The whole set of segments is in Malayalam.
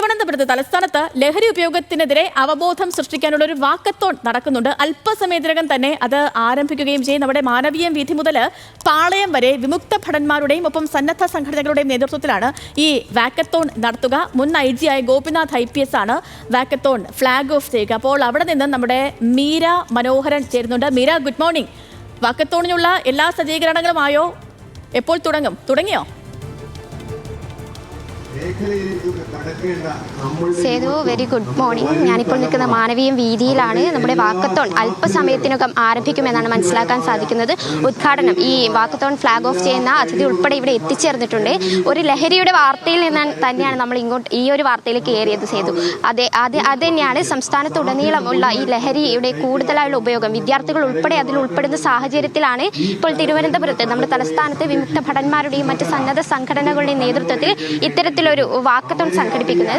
തിരുവനന്തപുരത്ത് തലസ്ഥാനത്ത് ലഹരി ഉപയോഗത്തിനെതിരെ അവബോധം സൃഷ്ടിക്കാനുള്ള ഒരു വാക്കത്തോൺ നടക്കുന്നുണ്ട്. അല്പസമയത്തിനകം തന്നെ അത് ആരംഭിക്കുകയും ചെയ്യും. നമ്മുടെ മാനവീയം വീഥി മുതൽ പാളയം വരെ വിമുക്ത ഭടന്മാരുടെയും ഒപ്പം സന്നദ്ധ സംഘടനകളുടെയും നേതൃത്വത്തിലാണ് ഈ വാക്കത്തോൺ നടത്തുക. മുൻ IG ആയ ഗോപിനാഥ് IPS ആണ് വാക്കത്തോൺ ഫ്ലാഗ് ഓഫ് ചെയ്യുക. അപ്പോൾ അവിടെ നിന്ന് നമ്മുടെ മീര മനോഹരൻ ചേരുന്നുണ്ട്. Meera, good morning. വാക്കത്തോണിനുള്ള എല്ലാ സജ്ജീകരണങ്ങളുമായോ? എപ്പോൾ തുടങ്ങിയോ? Sethu, very good morning. ഞാനിപ്പോൾ നിൽക്കുന്ന മാനവീയം വീതിയിലാണ്. നമ്മുടെ വാക്കത്തോൺ അല്പസമയത്തിനകം ആരംഭിക്കുമെന്നാണ് മനസ്സിലാക്കാൻ സാധിക്കുന്നത്. ഉദ്ഘാടനം, ഈ വാക്കത്തോൺ ഫ്ലാഗ് ഓഫ് ചെയ്യുന്ന അതിഥി ഉൾപ്പെടെ ഇവിടെ എത്തിച്ചേർന്നിട്ടുണ്ട്. ഒരു ലഹരിയുടെ വാർത്തയിൽ നിന്ന് തന്നെയാണ് നമ്മൾ ഈ ഒരു വാർത്തയിലേക്ക് കയറിയത് സേതു. അത് തന്നെയാണ് സംസ്ഥാനത്തുടനീളമുള്ള ഈ ലഹരിയുടെ കൂടുതലായുള്ള ഉപയോഗം. വിദ്യാർത്ഥികൾ ഉൾപ്പെടെ അതിൽ ഉൾപ്പെടുന്ന സാഹചര്യത്തിലാണ് ഇപ്പോൾ തിരുവനന്തപുരത്ത് നമ്മുടെ തലസ്ഥാനത്തെ വിമുക്ത ഭടന്മാരുടെയും മറ്റ് സന്നദ്ധ സംഘടനകളുടെയും നേതൃത്വത്തിൽ ഇത്തരത്തിലൊരു വാക്കത്തോൺ സംഘടിപ്പിക്കുന്നത്.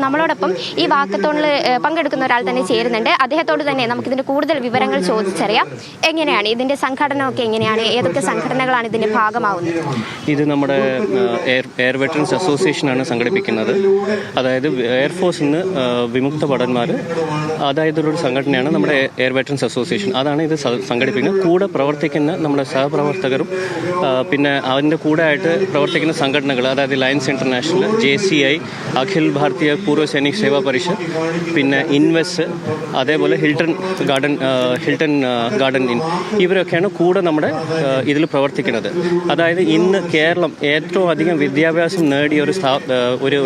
നമ്മളോടൊപ്പം ഈ വാക്കത്തോണിൽ പങ്കെടുക്കുന്ന ഒരാൾ തന്നെ ചേരുന്നുണ്ട്. അദ്ദേഹത്തോട് തന്നെ നമുക്കിതിന്റെ കൂടുതൽ വിവരങ്ങൾ ചോദിച്ചറിയാം. എങ്ങനെയാണ് ഇതിന്റെ സംഘടനയൊക്കെ, എങ്ങനെയാണ്, ഏതൊക്കെ സംഘടനകളാണ് ഇതിന്റെ ഭാഗമാവുന്നത്? ഇത് നമ്മുടെ എയർ വെറ്ററൻസ് അസോസിയേഷനാണ് സംഘടിപ്പിക്കുന്നത്. അതായത് എയർഫോഴ്സിൽ നിന്ന് വിമുക്ത ഭടന്മാർ, അതായത് ഒരു സംഘടനയാണ് നമ്മുടെ എയർ വെറ്ററൻസ് അസോസിയേഷൻ. അതാണ് ഇത് സംഘടിപ്പിക്കുന്നത്. കൂടെ പ്രവർത്തിക്കുന്ന നമ്മുടെ സഹപ്രവർത്തകരും പിന്നെ അതിൻ്റെ കൂടെ ആയിട്ട് പ്രവർത്തിക്കുന്ന സംഘടനകൾ, അതായത് ലയൻസ് ഇന്റർനാഷണൽ, JCI, അഖിൽ ഭാരതീയ പൂർവ്വ സൈനിക് സേവാ പരിഷത്ത്, പിന്നെ ഇൻവെസ്റ്റ്, അതേപോലെ ഹിൽട്ടൺ ഗാർഡൻ ഇൻ, ഇവരൊക്കെയാണ് കൂടെ നമ്മുടെ ഇതിൽ പ്രവർത്തിക്കുന്നത്. അതായത് ഇന്ന് കേരളം ഏറ്റവും അധികം വിദ്യാഭ്യാസം നേടിയ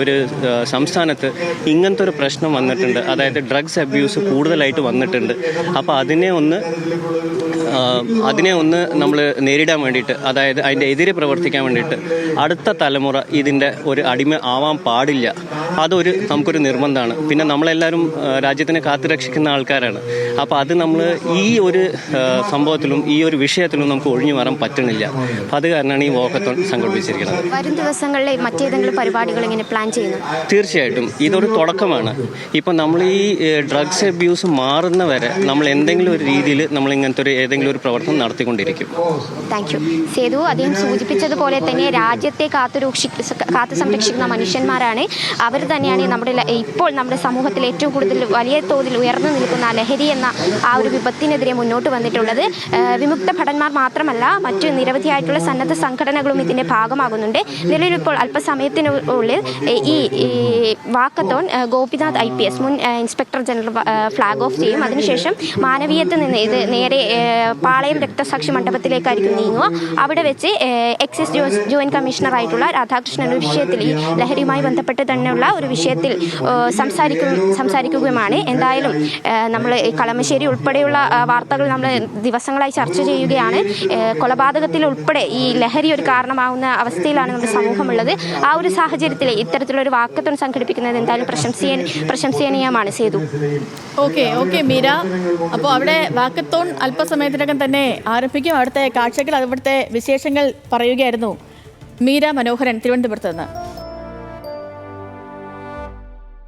ഒരു സംസ്ഥാനത്ത് ഇങ്ങനത്തെ ഒരു പ്രശ്നം വന്നിട്ടുണ്ട്. അതായത് ഡ്രഗ്സ് അബ്യൂസ് കൂടുതലായിട്ട് വന്നിട്ടുണ്ട്. അപ്പോൾ അതിനെ ഒന്ന് നമ്മൾ നേരിടാൻ വേണ്ടിയിട്ട്, അതായത് അതിൻ്റെ എതിരെ പ്രവർത്തിക്കാൻ വേണ്ടിയിട്ട് അടുത്ത തലമുറ ഇതിൻ്റെ ഒരു അടിമ ആവാൻ പാടില്ല. നമുക്കൊരു നിർബന്ധമാണ്. പിന്നെ നമ്മളെല്ലാവരും രാജ്യത്തിനെ കാത്തുരക്ഷിക്കുന്ന ആൾക്കാരാണ്. അപ്പോൾ അത് നമ്മൾ ഈ ഒരു സംഭവത്തിലും ഈ ഒരു വിഷയത്തിലും നമുക്ക് ഒഴിഞ്ഞു മാറാൻ പറ്റണില്ല. അപ്പം അത് കാരണമാണ് ഈ വാക്കത്തോൺ സംഘടിപ്പിച്ചിരിക്കുന്നത്. വരും ദിവസങ്ങളിൽ മറ്റേതെങ്കിലും പരിപാടികൾ ഇങ്ങനെ പ്ലാൻ ചെയ്യുന്നു? തീർച്ചയായിട്ടും ഇതൊരു തുടക്കമാണ്. ഇപ്പം നമ്മൾ ഈ ഡ്രഗ്സ് അബ്യൂസ് മാറുന്നവരെ നമ്മൾ എന്തെങ്കിലും ഒരു രീതിയിൽ നമ്മൾ ഇങ്ങനത്തെ ഏതെങ്കിലും ഒരു പ്രവർത്തനം നടത്തിക്കൊണ്ടിരിക്കും. Thank you Sethu. അദ്ദേഹം സൂചിപ്പിച്ചതുപോലെ തന്നെ രാജ്യത്തെ കാത്തു സംരക്ഷിക്കുന്ന മനുഷ്യന്മാരാണ് അവർ തന്നെയാണ് ഇപ്പോൾ നമ്മുടെ സമൂഹത്തിൽ ഏറ്റവും കൂടുതൽ വലിയ തോതിൽ ഉയർന്നു നിൽക്കുന്ന ലഹരി എന്ന ആ ഒരു വിപത്തിനെതിരെ മുന്നോട്ട് വന്നിട്ടുള്ളത്. വിമുക്ത ഭടന്മാർ മാത്രമല്ല, മറ്റു നിരവധിയായിട്ടുള്ള സന്നദ്ധ സംഘടനകളും ഇതിൻ്റെ ഭാഗമാകുന്നുണ്ട്. നിലവിൽ ഇപ്പോൾ അല്പസമയത്തിനുള്ളിൽ ഈ വാക്കത്തോൺ ഗോപിനാഥ് IPS മുൻ ഇൻസ്പെക്ടർ ജനറൽ ഫ്ലാഗ് ഓഫ് ചെയ്യും. അതിനുശേഷം മാനവീയത്തിൽ നിന്ന് ഇത് നേരെ പാളയം രക്തസാക്ഷി മണ്ഡപത്തിലേക്കായിരിക്കും നീങ്ങുക. അവിടെ വെച്ച് എക്സൈസ് ജോയിന്റ് കമ്മീഷണറായിട്ടുള്ള രാധാകൃഷ്ണൻ ഒരു വിഷയത്തിൽ, ഈ ലഹരിയുമായി ബന്ധപ്പെട്ട് തന്നെയുള്ള ഒരു വിഷയത്തിൽ സംസാരിക്കുകയുമാണ്. എന്തായാലും നമ്മൾ കളമശ്ശേരി ഉൾപ്പെടെയുള്ള വാർത്തകൾ നമ്മൾ ദിവസങ്ങളായി ചർച്ച ചെയ്യുകയാണ്. കൊലപാതകത്തിൽ ഉൾപ്പെടെ ഈ ലഹരി ഒരു കാരണമാവുന്ന അവസ്ഥയിലാണ് നമ്മുടെ സമൂഹമുള്ളത്. ആ ഒരു സാഹചര്യത്തിൽ ഇത്തരത്തിലൊരു വാക്കത്തോൺ സംഘടിപ്പിക്കുന്നത് എന്തായാലും പ്രശംസനീയമാണ് സേതു. ഓക്കെ മീര. അപ്പോൾ അവിടെ വാക്കത്തോൺ അല്പസമയത്തിനകം തന്നെ ആരംഭിക്കും. അവിടുത്തെ കാഴ്ചകൾ, അവിടുത്തെ വിശേഷങ്ങൾ പറയുകയായിരുന്നു മീര മനോഹരൻ തിരുവനന്തപുരത്ത് നിന്ന്.